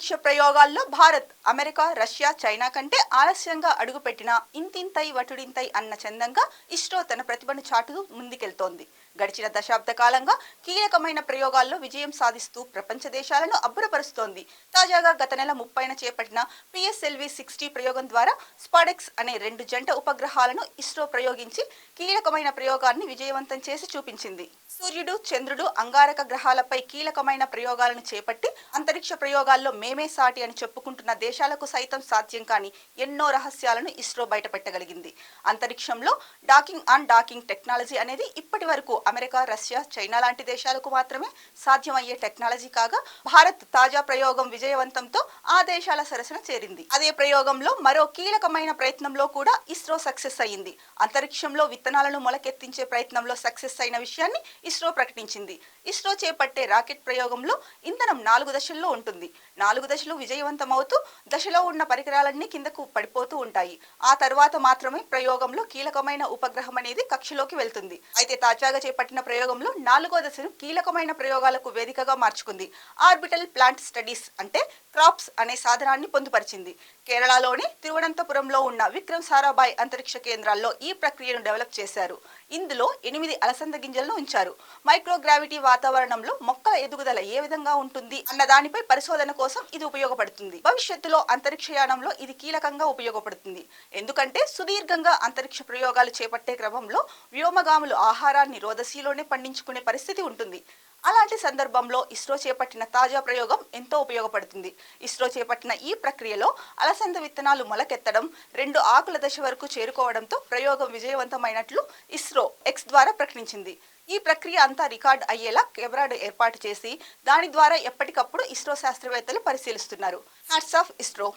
అంతరిక్ష ప్రయోగాల్లో Bharat, America, Russia, China కంటే ఆలస్యంగా అడుగుపెట్టిన ఇంతింతై వటుడింతై అన్న చందంగా ఇస్రో తన ప్రతిభను చాటుతూ ముందుకెళ్తోంది. గడిచిన దశాబ్ద కాలంగా కీలకమైన ప్రయోగాల్లో విజయం సాధిస్తూ ప్రపంచ దేశాలను అబ్బురపరుస్తోంది. తాజాగా గత నెల 30న చేపట్టిన PSLV-60 ప్రయోగం ద్వారా స్పాడెక్స్ అనే 2 జంట ఉపగ్రహాలను ఇస్రో ప్రయోగించి కీలకమైన ప్రయోగాన్ని విజయవంతం చేసి చూపించింది. సూర్యుడు, చంద్రుడు, అంగారక గ్రహాలపై కీలకమైన ప్రయోగాలను చేపట్టి అంతరిక్ష ప్రయోగాల్లో మేమే సాటి అని చెప్పుకుంటున్న దేశాలకు సైతం సాధ్యం కాని ఎన్నో రహస్యాలను ఇస్రో బయటపెట్టగలిగింది. అంతరిక్షంలో డాకింగ్ ఆన్ డాకింగ్ టెక్నాలజీ అనేది ఇప్పటి వరకు అమెరికా, రష్యా, చైనా లాంటి దేశాలకు మాత్రమే సాధ్యమయ్యే టెక్నాలజీ కాగా, భారత్ తాజా ప్రయోగం విజయవంతంతో ఆ దేశాల సరసన చేరింది. అదే ప్రయోగంలో మరో కీలకమైన ప్రయత్నంలో కూడా ఇస్రో సక్సెస్ అయ్యింది. అంతరిక్షంలో విత్తనాలను మొలకెత్తించే ప్రయత్నంలో సక్సెస్ అయిన విషయాన్ని ఇస్రో ప్రకటించింది. ఇస్రో చేపట్టే రాకెట్ ప్రయోగంలో ఇంధనం 4 దశల్లో ఉంటుంది. 4 దశలు విజయవంతమవుతూ దశలో ఉన్న పరికరాలన్నీ కిందకు పడిపోతూ ఉంటాయి. ఆ తర్వాత మాత్రమే ప్రయోగంలో కీలకమైన ఉపగ్రహం అనేది కక్షలోకి వెళ్తుంది. అయితే తాజాగా చేపట్టిన ప్రయోగంలో 4వ దశను కీలకమైన ప్రయోగాలకు వేదికగా మార్చుకుంది. ఆర్బిటల్ ప్లాంట్ స్టడీస్ అంటే క్రాప్స్ అనే సాధనాన్ని పొందుపరిచింది. కేరళలోని తిరువనంతపురంలో ఉన్న విక్రమ్ సారాభాయ్ అంతరిక్ష కేంద్రాల్లో ఈ ప్రక్రియను డెవలప్ చేశారు. ఇందులో 8 అలసంద గింజలను ఉంచారు. మైక్రోగ్రావిటీ వాతావరణంలో మొక్కల ఎదుగుదల ఏ విధంగా ఉంటుంది అన్న దానిపై పరిశోధన కోసం ఇది ఉపయోగపడుతుంది. భవిష్యత్తులో అంతరిక్షయానంలో ఇది కీలకంగా ఉపయోగపడుతుంది. ఎందుకంటే సుదీర్ఘంగా అంతరిక్ష ప్రయోగాలు చేపట్టే క్రమంలో వ్యోమగాములు ఆహారాన్ని రోదసీలోనే పండించుకునే పరిస్థితి ఉంటుంది. అలాంటి సందర్భంలో ఇస్రో చేపట్టిన తాజా ప్రయోగం ఎంతో ఉపయోగపడుతుంది. ఇస్రో చేపట్టిన ఈ ప్రక్రియలో అలసంద విత్తనాలు మొలకెత్తడం, 2 ఆకుల దశ వరకు చేరుకోవడంతో ప్రయోగం విజయవంతమైనట్లు ఇస్రో ఎక్స్ ద్వారా ప్రకటించింది. ఈ ప్రక్రియ అంతా రికార్డ్ అయ్యేలా కెమెరాను ఏర్పాటు చేసి దాని ద్వారా ఎప్పటికప్పుడు ఇస్రో శాస్త్రవేత్తలు పరిశీలిస్తున్నారు. Hats off ISRO.